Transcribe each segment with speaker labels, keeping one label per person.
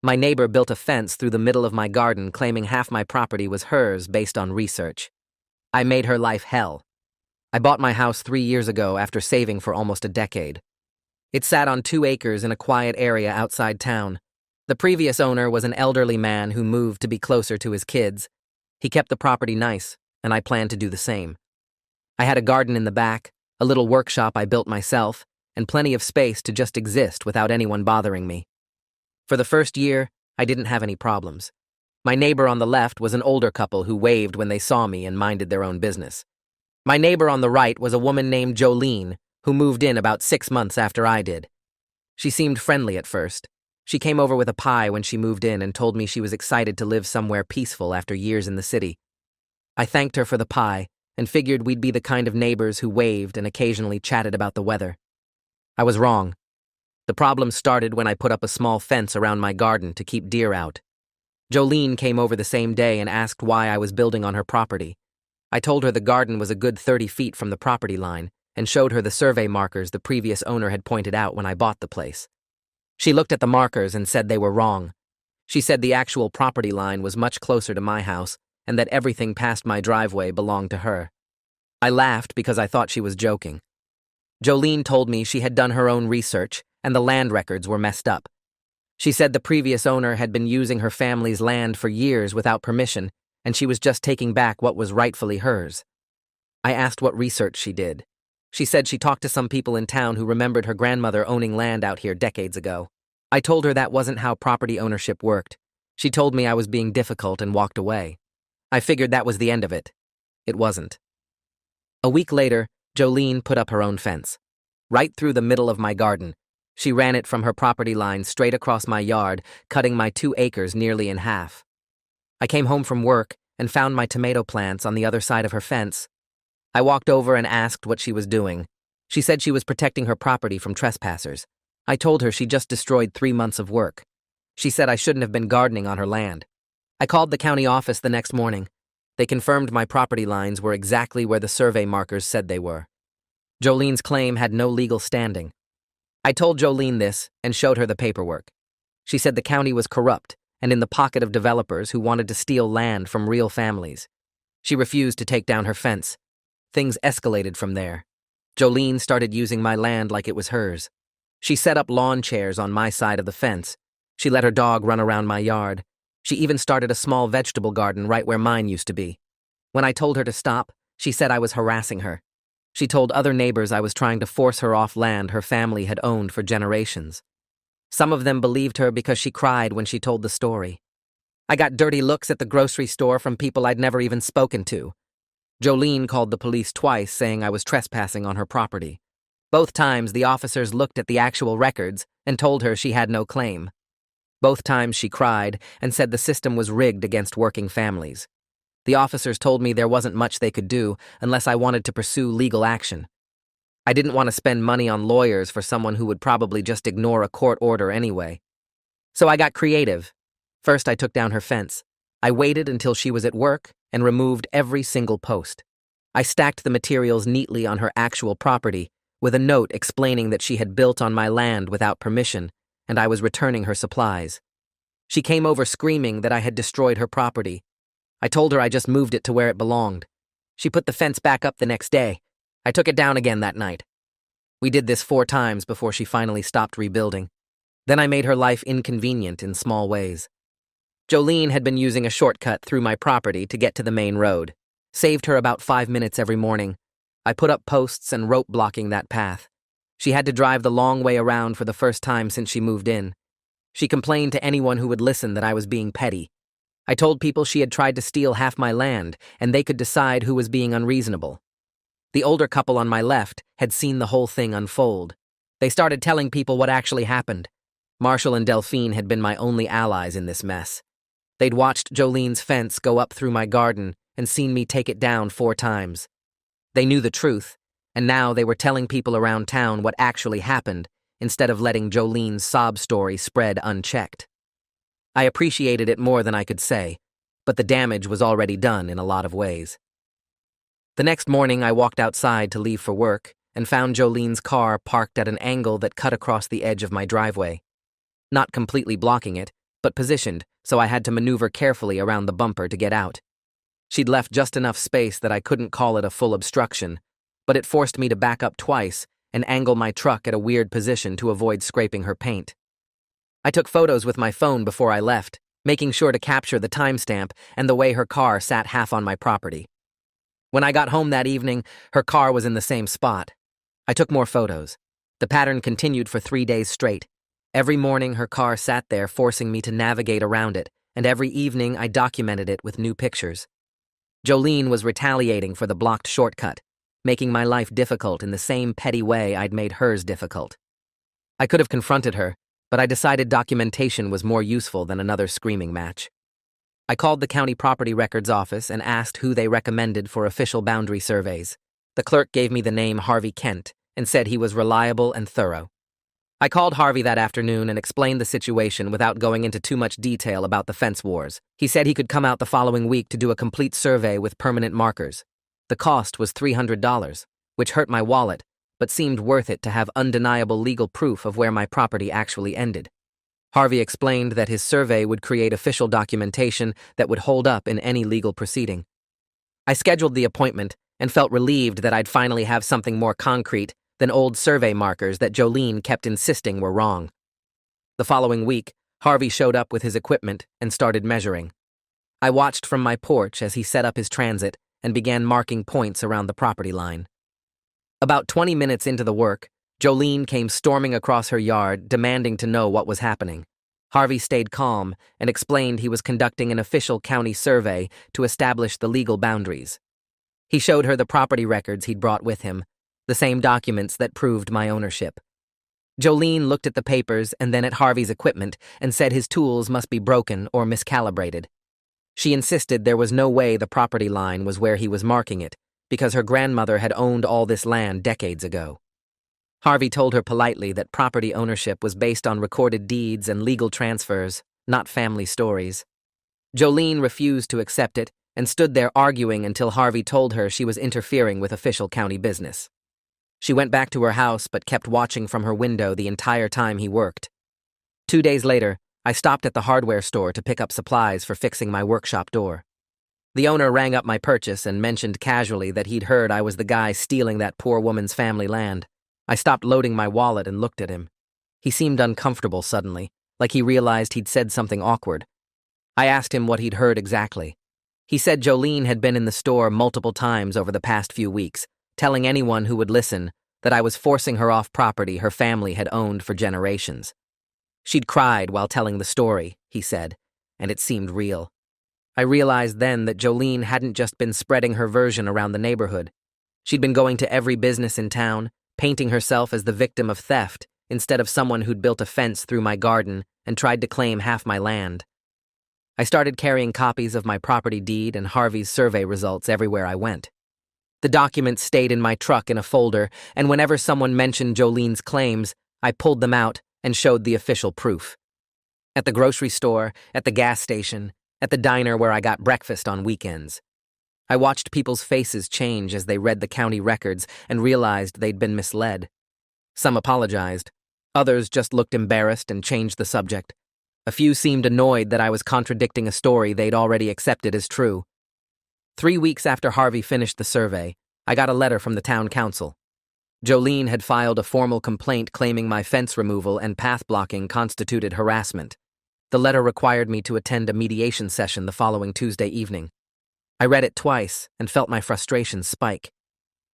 Speaker 1: My neighbor built a fence through the middle of my garden claiming half my property was hers based on research. I made her life hell. I bought my house 3 years ago after saving for almost a decade. It sat on 2 acres in a quiet area outside town. The previous owner was an elderly man who moved to be closer to his kids. He kept the property nice, and I planned to do the same. I had a garden in the back, a little workshop I built myself, and plenty of space to just exist without anyone bothering me. For the first year, I didn't have any problems. My neighbor on the left was an older couple who waved when they saw me and minded their own business. My neighbor on the right was a woman named Jolene, who moved in about 6 months after I did. She seemed friendly at first. She came over with a pie when she moved in and told me she was excited to live somewhere peaceful after years in the city. I thanked her for the pie and figured we'd be the kind of neighbors who waved and occasionally chatted about the weather. I was wrong. The problem started when I put up a small fence around my garden to keep deer out. Jolene came over the same day and asked why I was building on her property. I told her the garden was a good 30 feet from the property line and showed her the survey markers the previous owner had pointed out when I bought the place. She looked at the markers and said they were wrong. She said the actual property line was much closer to my house and that everything past my driveway belonged to her. I laughed because I thought she was joking. Jolene told me she had done her own research and the land records were messed up. She said the previous owner had been using her family's land for years without permission, and she was just taking back what was rightfully hers. I asked what research she did. She said she talked to some people in town who remembered her grandmother owning land out here decades ago. I told her that wasn't how property ownership worked. She told me I was being difficult and walked away. I figured that was the end of it. It wasn't. A week later, Jolene put up her own fence. Right through the middle of my garden. She ran it from her property line straight across my yard, cutting my 2 acres nearly in half. I came home from work and found my tomato plants on the other side of her fence. I walked over and asked what she was doing. She said she was protecting her property from trespassers. I told her she just destroyed 3 months of work. She said I shouldn't have been gardening on her land. I called the county office the next morning. They confirmed my property lines were exactly where the survey markers said they were. Jolene's claim had no legal standing. I told Jolene this and showed her the paperwork. She said the county was corrupt and in the pocket of developers who wanted to steal land from real families. She refused to take down her fence. Things escalated from there. Jolene started using my land like it was hers. She set up lawn chairs on my side of the fence. She let her dog run around my yard. She even started a small vegetable garden right where mine used to be. When I told her to stop, she said I was harassing her. She told other neighbors I was trying to force her off land her family had owned for generations. Some of them believed her because she cried when she told the story. I got dirty looks at the grocery store from people I'd never even spoken to. Jolene called the police twice, saying I was trespassing on her property. Both times, the officers looked at the actual records and told her she had no claim. Both times she cried and said the system was rigged against working families. The officers told me there wasn't much they could do unless I wanted to pursue legal action. I didn't want to spend money on lawyers for someone who would probably just ignore a court order anyway. So I got creative. First, I took down her fence. I waited until she was at work and removed every single post. I stacked the materials neatly on her actual property, with a note explaining that she had built on my land without permission, and I was returning her supplies. She came over screaming that I had destroyed her property. I told her I just moved it to where it belonged. She put the fence back up the next day. I took it down again that night. We did this 4 times before she finally stopped rebuilding. Then I made her life inconvenient in small ways. Jolene had been using a shortcut through my property to get to the main road. Saved her about 5 minutes every morning. I put up posts and rope blocking that path. She had to drive the long way around for the first time since she moved in. She complained to anyone who would listen that I was being petty. I told people she had tried to steal half my land, and they could decide who was being unreasonable. The older couple on my left had seen the whole thing unfold. They started telling people what actually happened. Marshall and Delphine had been my only allies in this mess. They'd watched Jolene's fence go up through my garden and seen me take it down 4 times. They knew the truth, and now they were telling people around town what actually happened instead of letting Jolene's sob story spread unchecked. I appreciated it more than I could say, but the damage was already done in a lot of ways. The next morning, I walked outside to leave for work and found Jolene's car parked at an angle that cut across the edge of my driveway. Not completely blocking it, but positioned, so I had to maneuver carefully around the bumper to get out. She'd left just enough space that I couldn't call it a full obstruction, but it forced me to back up twice and angle my truck at a weird position to avoid scraping her paint. I took photos with my phone before I left, making sure to capture the timestamp and the way her car sat half on my property. When I got home that evening, her car was in the same spot. I took more photos. The pattern continued for 3 days straight. Every morning her car sat there, forcing me to navigate around it, and every evening I documented it with new pictures. Jolene was retaliating for the blocked shortcut, making my life difficult in the same petty way I'd made hers difficult. I could have confronted her, but I decided documentation was more useful than another screaming match. I called the county property records office and asked who they recommended for official boundary surveys. The clerk gave me the name Harvey Kent and said he was reliable and thorough. I called Harvey that afternoon and explained the situation without going into too much detail about the fence wars. He said he could come out the following week to do a complete survey with permanent markers. The cost was $300, which hurt my wallet, but seemed worth it to have undeniable legal proof of where my property actually ended. Harvey explained that his survey would create official documentation that would hold up in any legal proceeding. I scheduled the appointment and felt relieved that I'd finally have something more concrete than old survey markers that Jolene kept insisting were wrong. The following week, Harvey showed up with his equipment and started measuring. I watched from my porch as he set up his transit and began marking points around the property line. About 20 minutes into the work, Jolene came storming across her yard, demanding to know what was happening. Harvey stayed calm and explained he was conducting an official county survey to establish the legal boundaries. He showed her the property records he'd brought with him, the same documents that proved my ownership. Jolene looked at the papers and then at Harvey's equipment and said his tools must be broken or miscalibrated. She insisted there was no way the property line was where he was marking it, because her grandmother had owned all this land decades ago. Harvey told her politely that property ownership was based on recorded deeds and legal transfers, not family stories. Jolene refused to accept it and stood there arguing until Harvey told her she was interfering with official county business. She went back to her house but kept watching from her window the entire time he worked. 2 days later, I stopped at the hardware store to pick up supplies for fixing my workshop door. The owner rang up my purchase and mentioned casually that he'd heard I was the guy stealing that poor woman's family land. I stopped loading my wallet and looked at him. He seemed uncomfortable suddenly, like he realized he'd said something awkward. I asked him what he'd heard exactly. He said Jolene had been in the store multiple times over the past few weeks, telling anyone who would listen that I was forcing her off property her family had owned for generations. She'd cried while telling the story, he said, and it seemed real. I realized then that Jolene hadn't just been spreading her version around the neighborhood. She'd been going to every business in town, painting herself as the victim of theft instead of someone who'd built a fence through my garden and tried to claim half my land. I started carrying copies of my property deed and Harvey's survey results everywhere I went. The documents stayed in my truck in a folder, and whenever someone mentioned Jolene's claims, I pulled them out and showed the official proof. At the grocery store, at the gas station, at the diner where I got breakfast on weekends. I watched people's faces change as they read the county records and realized they'd been misled. Some apologized. Others just looked embarrassed and changed the subject. A few seemed annoyed that I was contradicting a story they'd already accepted as true. 3 weeks after Harvey finished the survey, I got a letter from the town council. Jolene had filed a formal complaint claiming my fence removal and path blocking constituted harassment. The letter required me to attend a mediation session the following Tuesday evening. I read it twice and felt my frustration spike.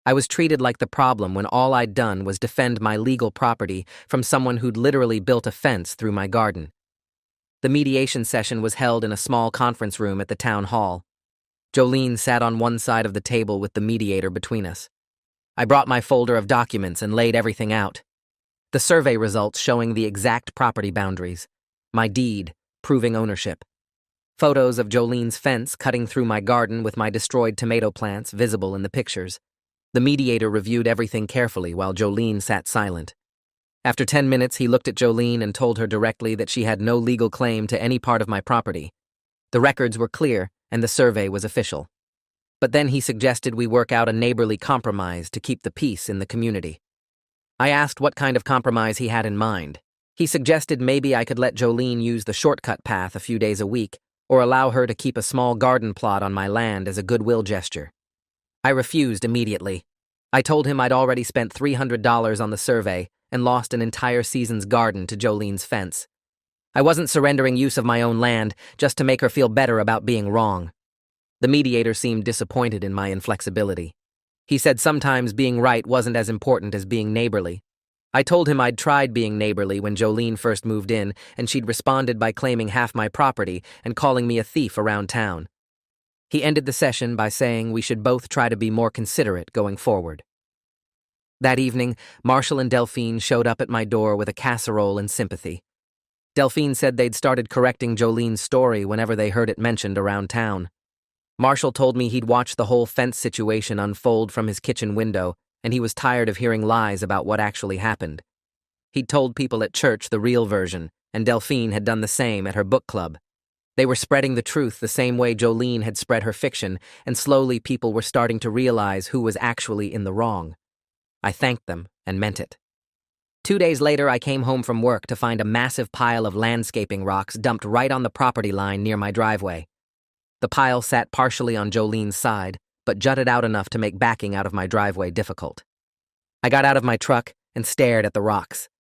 Speaker 1: I was treated like the problem when all I'd done was defend my legal property from someone who'd literally built a fence through my garden. The mediation session was held in a small conference room at the town hall. Jolene sat on one side of the table with the mediator between us. I brought my folder of documents and laid everything out. The survey results showing the exact property boundaries. My deed, proving ownership. Photos of Jolene's fence cutting through my garden with my destroyed tomato plants visible in the pictures. The mediator reviewed everything carefully while Jolene sat silent. After 10 minutes, he looked at Jolene and told her directly that she had no legal claim to any part of my property. The records were clear, and the survey was official. But then he suggested we work out a neighborly compromise to keep the peace in the community. I asked what kind of compromise he had in mind. He suggested maybe I could let Jolene use the shortcut path a few days a week, or allow her to keep a small garden plot on my land as a goodwill gesture. I refused immediately. I told him I'd already spent $300 on the survey and lost an entire season's garden to Jolene's fence. I wasn't surrendering use of my own land just to make her feel better about being wrong. The mediator seemed disappointed in my inflexibility. He said sometimes being right wasn't as important as being neighborly. I told him I'd tried being neighborly when Jolene first moved in, and she'd responded by claiming half my property and calling me a thief around town. He ended the session by saying we should both try to be more considerate going forward. That evening, Marshall and Delphine showed up at my door with a casserole and sympathy. Delphine said they'd started correcting Jolene's story whenever they heard it mentioned around town. Marshall told me he'd watched the whole fence situation unfold from his kitchen window, and he was tired of hearing lies about what actually happened. He'd told people at church the real version, and Delphine had done the same at her book club. They were spreading the truth the same way Jolene had spread her fiction, and slowly people were starting to realize who was actually in the wrong. I thanked them and meant it. 2 days later, I came home from work to find a massive pile of landscaping rocks dumped right on the property line near my driveway. The pile sat partially on Jolene's side, but jutted out enough to make backing out of my driveway difficult. I got out of my truck and stared at the rocks.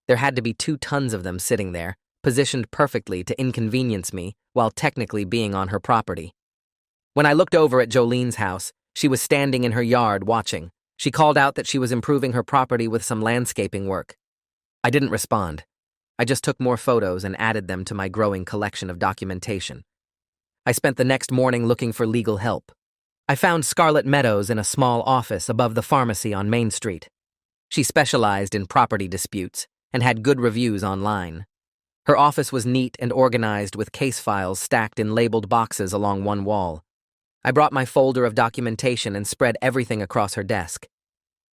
Speaker 1: There had to be 2 tons of them sitting there, positioned perfectly to inconvenience me while technically being on her property. When I looked over at Jolene's house, she was standing in her yard watching. She called out that she was improving her property with some landscaping work. I didn't respond. I just took more photos and added them to my growing collection of documentation. I spent the next morning looking for legal help. I found Scarlett Meadows in a small office above the pharmacy on Main Street. She specialized in property disputes and had good reviews online. Her office was neat and organized with case files stacked in labeled boxes along one wall. I brought my folder of documentation and spread everything across her desk.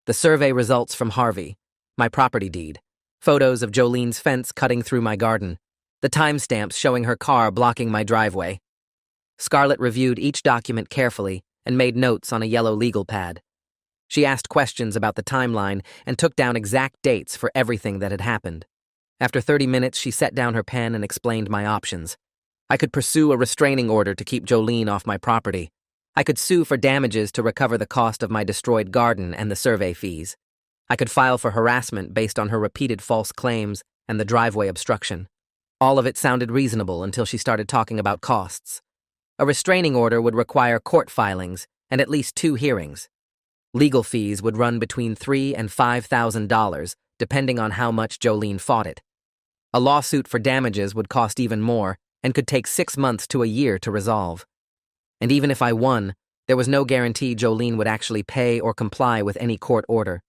Speaker 1: The survey results from Harvey, my property deed, photos of Jolene's fence cutting through my garden, the timestamps showing her car blocking my driveway. Scarlett reviewed each document carefully and made notes on a yellow legal pad. She asked questions about the timeline and took down exact dates for everything that had happened. After 30 minutes, she set down her pen and explained my options. I could pursue a restraining order to keep Jolene off my property. I could sue for damages to recover the cost of my destroyed garden and the survey fees. I could file for harassment based on her repeated false claims and the driveway obstruction. All of it sounded reasonable until she started talking about costs. A restraining order would require court filings and at least 2 hearings. Legal fees would run between $3,000 and $5,000, depending on how much Jolene fought it. A lawsuit for damages would cost even more and could take 6 months to a year to resolve. And even if I won, there was no guarantee Jolene would actually pay or comply with any court order.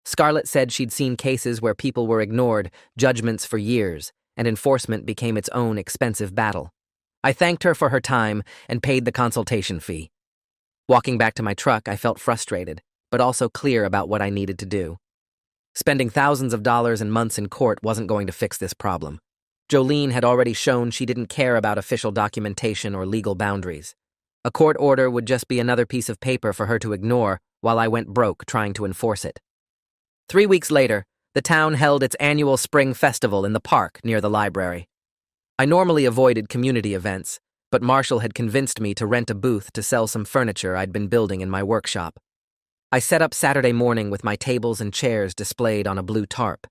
Speaker 1: Scarlett said she'd seen cases where people were ignored, judgments for years, and enforcement became its own expensive battle. I thanked her for her time and paid the consultation fee. Walking back to my truck, I felt frustrated, but also clear about what I needed to do. Spending thousands of dollars and months in court wasn't going to fix this problem. Jolene had already shown she didn't care about official documentation or legal boundaries. A court order would just be another piece of paper for her to ignore while I went broke trying to enforce it. 3 weeks later, the town held its annual spring festival in the park near the library. I normally avoided community events, but Marshall had convinced me to rent a booth to sell some furniture I'd been building in my workshop. I set up Saturday morning with my tables and chairs displayed on a blue tarp.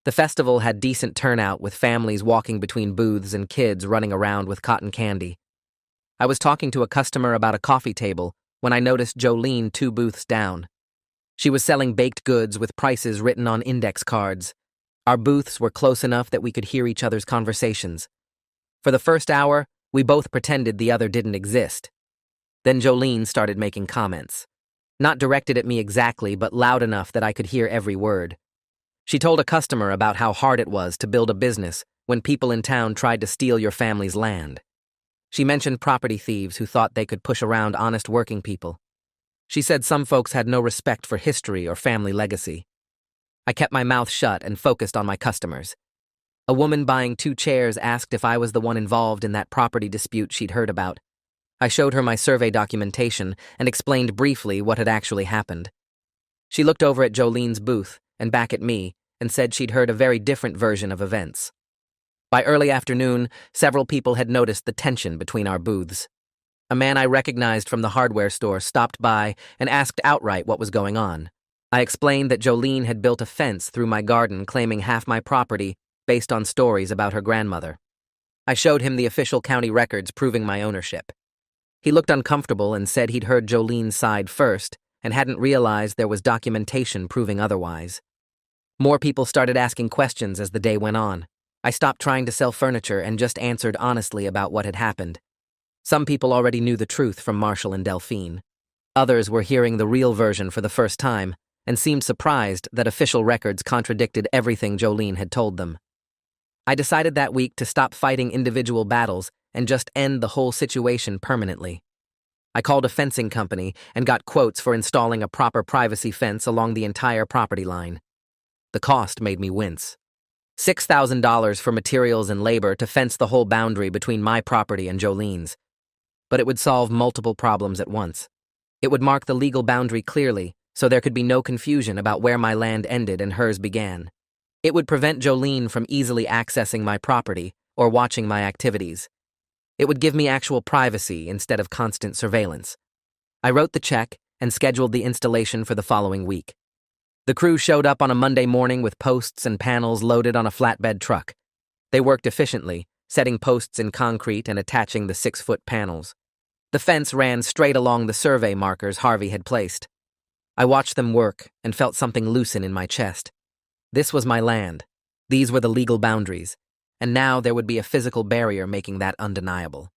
Speaker 1: The festival had decent turnout with families walking between booths and kids running around with cotton candy. I was talking to a customer about a coffee table when I noticed Jolene 2 booths down. She was selling baked goods with prices written on index cards. Our booths were close enough that we could hear each other's conversations. For the first hour, we both pretended the other didn't exist. Then Jolene started making comments. Not directed at me exactly, but loud enough that I could hear every word. She told a customer about how hard it was to build a business when people in town tried to steal your family's land. She mentioned property thieves who thought they could push around honest working people. She said some folks had no respect for history or family legacy. I kept my mouth shut and focused on my customers. A woman buying 2 chairs asked if I was the one involved in that property dispute she'd heard about. I showed her my survey documentation and explained briefly what had actually happened. She looked over at Jolene's booth and back at me and said she'd heard a very different version of events. By early afternoon, several people had noticed the tension between our booths. A man I recognized from the hardware store stopped by and asked outright what was going on. I explained that Jolene had built a fence through my garden claiming half my property based on stories about her grandmother. I showed him the official county records proving my ownership. He looked uncomfortable and said he'd heard Jolene's side first and hadn't realized there was documentation proving otherwise. More people started asking questions as the day went on. I stopped trying to sell furniture and just answered honestly about what had happened. Some people already knew the truth from Marshall and Delphine. Others were hearing the real version for the first time and seemed surprised that official records contradicted everything Jolene had told them. I decided that week to stop fighting individual battles and just end the whole situation permanently. I called a fencing company and got quotes for installing a proper privacy fence along the entire property line. The cost made me wince. $6,000 for materials and labor to fence the whole boundary between my property and Jolene's. But it would solve multiple problems at once. It would mark the legal boundary clearly, so there could be no confusion about where my land ended and hers began. It would prevent Jolene from easily accessing my property or watching my activities. It would give me actual privacy instead of constant surveillance. I wrote the check and scheduled the installation for the following week. The crew showed up on a Monday morning with posts and panels loaded on a flatbed truck. They worked efficiently, setting posts in concrete and attaching the 6-foot panels. The fence ran straight along the survey markers Harvey had placed. I watched them work and felt something loosen in my chest. This was my land. These were the legal boundaries, and now there would be a physical barrier making that undeniable.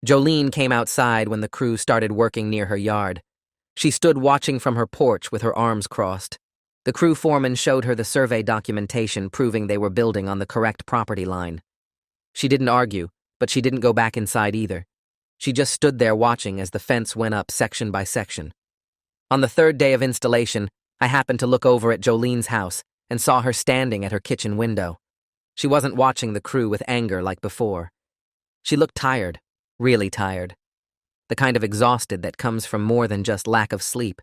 Speaker 1: Jolene came outside when the crew started working near her yard. She stood watching from her porch with her arms crossed. The crew foreman showed her the survey documentation proving they were building on the correct property line. She didn't argue, but she didn't go back inside either. She just stood there watching as the fence went up section by section. On the third day of installation, I happened to look over at Jolene's house and saw her standing at her kitchen window. She wasn't watching the crew with anger like before. She looked tired, really tired. The kind of exhausted that comes from more than just lack of sleep.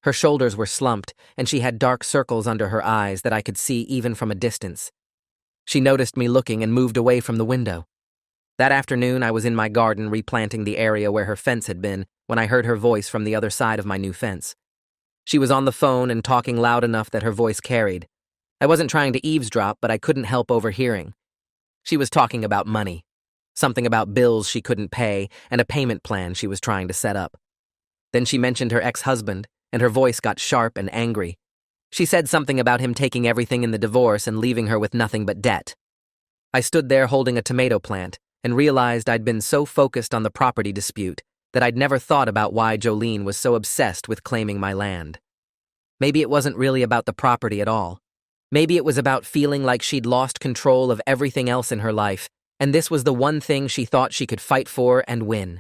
Speaker 1: Her shoulders were slumped, and she had dark circles under her eyes that I could see even from a distance. She noticed me looking and moved away from the window. That afternoon, I was in my garden replanting the area where her fence had been when I heard her voice from the other side of my new fence. She was on the phone and talking loud enough that her voice carried. I wasn't trying to eavesdrop, but I couldn't help overhearing. She was talking about money. Something about bills she couldn't pay and a payment plan she was trying to set up. Then she mentioned her ex-husband, and her voice got sharp and angry. She said something about him taking everything in the divorce and leaving her with nothing but debt. I stood there holding a tomato plant and realized I'd been so focused on the property dispute that I'd never thought about why Jolene was so obsessed with claiming my land. Maybe it wasn't really about the property at all. Maybe it was about feeling like she'd lost control of everything else in her life, and this was the one thing she thought she could fight for and win.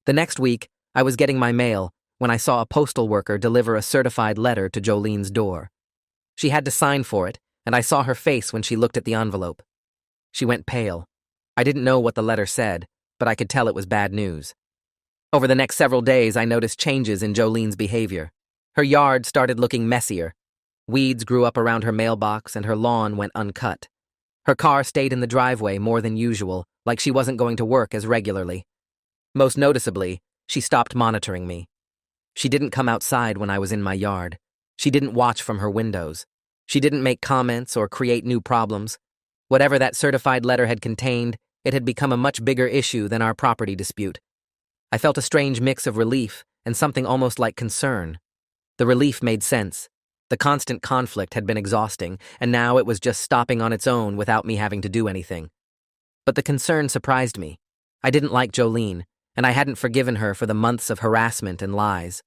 Speaker 1: The next week, I was getting my mail when I saw a postal worker deliver a certified letter to Jolene's door. She had to sign for it, and I saw her face when she looked at the envelope. She went pale. I didn't know what the letter said, but I could tell it was bad news. Over the next several days, I noticed changes in Jolene's behavior. Her yard started looking messier. Weeds grew up around her mailbox, and her lawn went uncut. Her car stayed in the driveway more than usual, like she wasn't going to work as regularly. Most noticeably, she stopped monitoring me. She didn't come outside when I was in my yard. She didn't watch from her windows. She didn't make comments or create new problems. Whatever that certified letter had contained, it had become a much bigger issue than our property dispute. I felt a strange mix of relief and something almost like concern. The relief made sense. The constant conflict had been exhausting, and now it was just stopping on its own without me having to do anything. But the concern surprised me. I didn't like Jolene, and I hadn't forgiven her for the months of harassment and lies.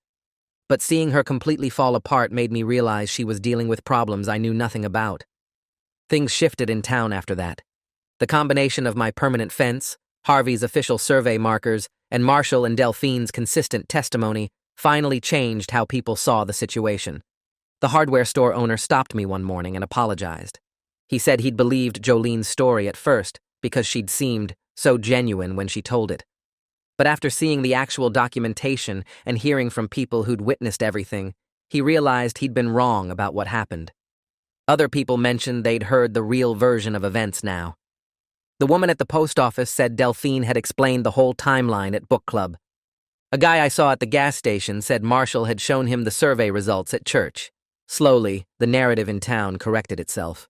Speaker 1: But seeing her completely fall apart made me realize she was dealing with problems I knew nothing about. Things shifted in town after that. The combination of my permanent fence, Harvey's official survey markers, and Marshall and Delphine's consistent testimony finally changed how people saw the situation. The hardware store owner stopped me one morning and apologized. He said he'd believed Jolene's story at first because she'd seemed so genuine when she told it. But after seeing the actual documentation and hearing from people who'd witnessed everything, he realized he'd been wrong about what happened. Other people mentioned they'd heard the real version of events now. The woman at the post office said Delphine had explained the whole timeline at book club. A guy I saw at the gas station said Marshall had shown him the survey results at church. Slowly, the narrative in town corrected itself.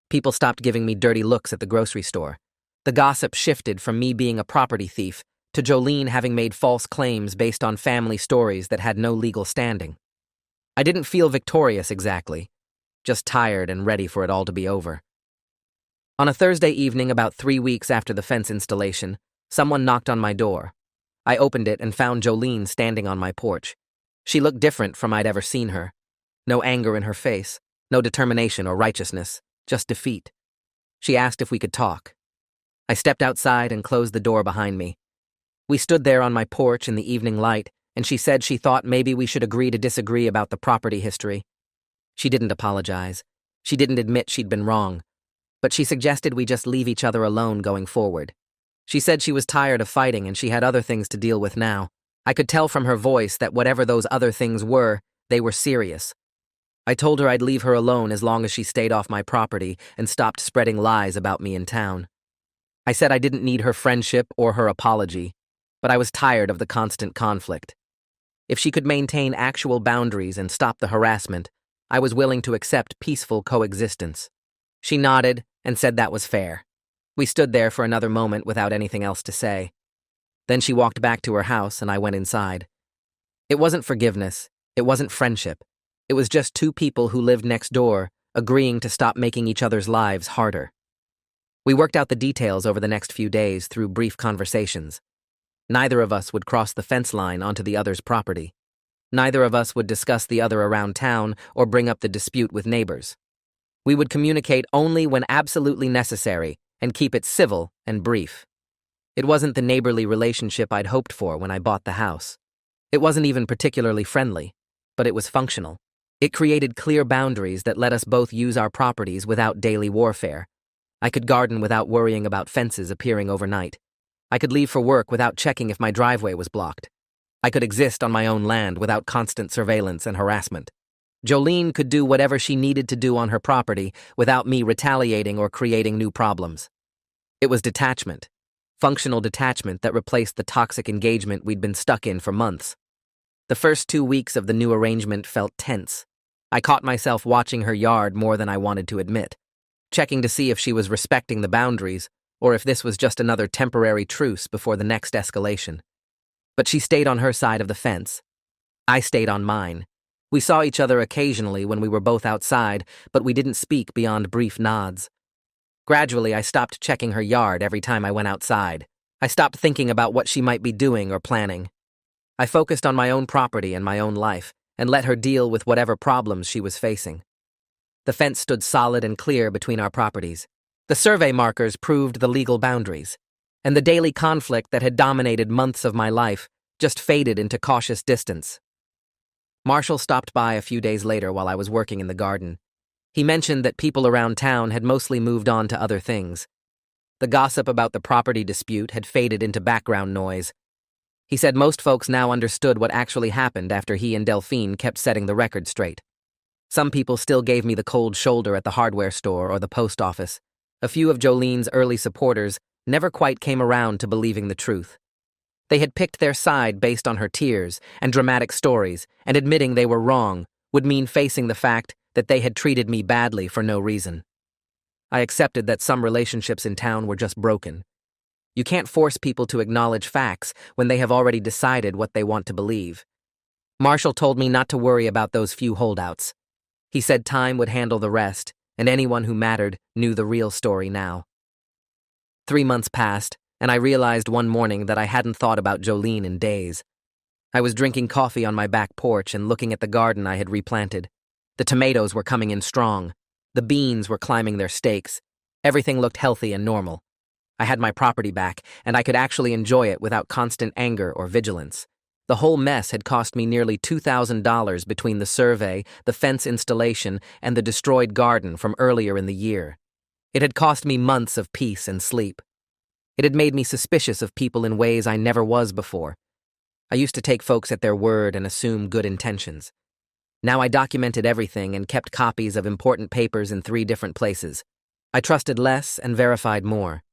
Speaker 1: People stopped giving me dirty looks at the grocery store. The gossip shifted from me being a property thief to Jolene having made false claims based on family stories that had no legal standing. I didn't feel victorious exactly, just tired and ready for it all to be over. On a Thursday evening about 3 weeks after the fence installation, someone knocked on my door. I opened it and found Jolene standing on my porch. She looked different from I'd ever seen her. No anger in her face, no determination or righteousness, just defeat. She asked if we could talk. I stepped outside and closed the door behind me. We stood there on my porch in the evening light, and she said she thought maybe we should agree to disagree about the property history. She didn't apologize. She didn't admit she'd been wrong. But she suggested we just leave each other alone going forward. She said she was tired of fighting and she had other things to deal with now. I could tell from her voice that whatever those other things were, they were serious. I told her I'd leave her alone as long as she stayed off my property and stopped spreading lies about me in town. I said I didn't need her friendship or her apology, but I was tired of the constant conflict. If she could maintain actual boundaries and stop the harassment, I was willing to accept peaceful coexistence. She nodded and said that was fair. We stood there for another moment without anything else to say. Then she walked back to her house and I went inside. It wasn't forgiveness. It wasn't friendship. It was just two people who lived next door, agreeing to stop making each other's lives harder. We worked out the details over the next few days through brief conversations. Neither of us would cross the fence line onto the other's property. Neither of us would discuss the other around town or bring up the dispute with neighbors. We would communicate only when absolutely necessary and keep it civil and brief. It wasn't the neighborly relationship I'd hoped for when I bought the house. It wasn't even particularly friendly, but it was functional. It created clear boundaries that let us both use our properties without daily warfare. I could garden without worrying about fences appearing overnight. I could leave for work without checking if my driveway was blocked. I could exist on my own land without constant surveillance and harassment. Jolene could do whatever she needed to do on her property without me retaliating or creating new problems. It was detachment, functional detachment that replaced the toxic engagement we'd been stuck in for months. The first 2 weeks of the new arrangement felt tense. I caught myself watching her yard more than I wanted to admit, checking to see if she was respecting the boundaries or if this was just another temporary truce before the next escalation. But she stayed on her side of the fence. I stayed on mine. We saw each other occasionally when we were both outside, but we didn't speak beyond brief nods. Gradually, I stopped checking her yard every time I went outside. I stopped thinking about what she might be doing or planning. I focused on my own property and my own life, and let her deal with whatever problems she was facing. The fence stood solid and clear between our properties. The survey markers proved the legal boundaries, and the daily conflict that had dominated months of my life just faded into cautious distance. Marshall stopped by a few days later while I was working in the garden. He mentioned that people around town had mostly moved on to other things. The gossip about the property dispute had faded into background noise. He said most folks now understood what actually happened after he and Delphine kept setting the record straight. Some people still gave me the cold shoulder at the hardware store or the post office. A few of Jolene's early supporters never quite came around to believing the truth. They had picked their side based on her tears and dramatic stories, and admitting they were wrong would mean facing the fact that they had treated me badly for no reason. I accepted that some relationships in town were just broken. You can't force people to acknowledge facts when they have already decided what they want to believe. Marshall told me not to worry about those few holdouts. He said time would handle the rest, and anyone who mattered knew the real story now. 3 months passed, and I realized one morning that I hadn't thought about Jolene in days. I was drinking coffee on my back porch and looking at the garden I had replanted. The tomatoes were coming in strong. The beans were climbing their stakes. Everything looked healthy and normal. I had my property back, and I could actually enjoy it without constant anger or vigilance. The whole mess had cost me nearly $2,000 between the survey, the fence installation, and the destroyed garden from earlier in the year. It had cost me months of peace and sleep. It had made me suspicious of people in ways I never was before. I used to take folks at their word and assume good intentions. Now I documented everything and kept copies of important papers in 3 different places. I trusted less and verified more.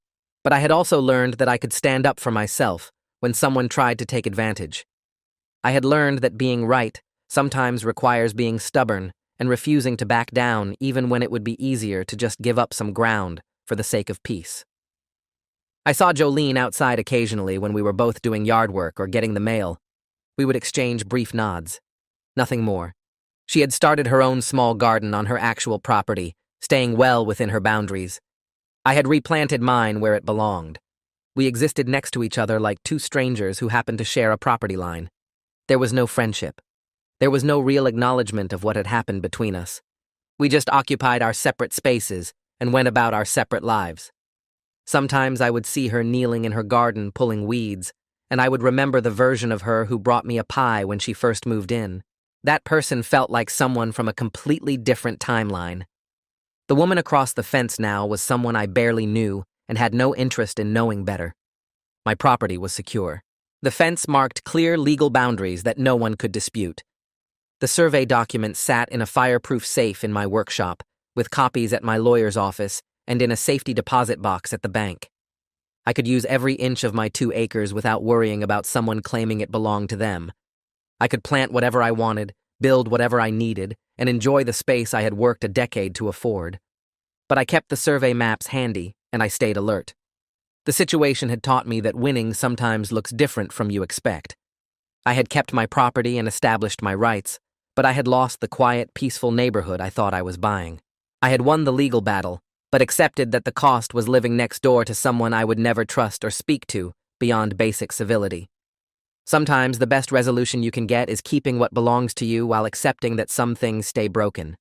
Speaker 1: But I had also learned that I could stand up for myself when someone tried to take advantage. I had learned that being right sometimes requires being stubborn and refusing to back down even when it would be easier to just give up some ground for the sake of peace. I saw Jolene outside occasionally when we were both doing yard work or getting the mail. We would exchange brief nods. Nothing more. She had started her own small garden on her actual property, staying well within her boundaries. I had replanted mine where it belonged. We existed next to each other like 2 strangers who happened to share a property line. There was no friendship. There was no real acknowledgement of what had happened between us. We just occupied our separate spaces and went about our separate lives. Sometimes I would see her kneeling in her garden pulling weeds, and I would remember the version of her who brought me a pie when she first moved in. That person felt like someone from a completely different timeline. The woman across the fence now was someone I barely knew and had no interest in knowing better. My property was secure. The fence marked clear legal boundaries that no one could dispute. The survey document sat in a fireproof safe in my workshop, with copies at my lawyer's office and in a safety deposit box at the bank. I could use every inch of my 2 acres without worrying about someone claiming it belonged to them. I could plant whatever I wanted, build whatever I needed, and enjoy the space I had worked a decade to afford. But I kept the survey maps handy, and I stayed alert. The situation had taught me that winning sometimes looks different from you expect. I had kept my property and established my rights, but I had lost the quiet, peaceful neighborhood I thought I was buying. I had won the legal battle, but accepted that the cost was living next door to someone I would never trust or speak to beyond basic civility. Sometimes the best resolution you can get is keeping what belongs to you while accepting that some things stay broken.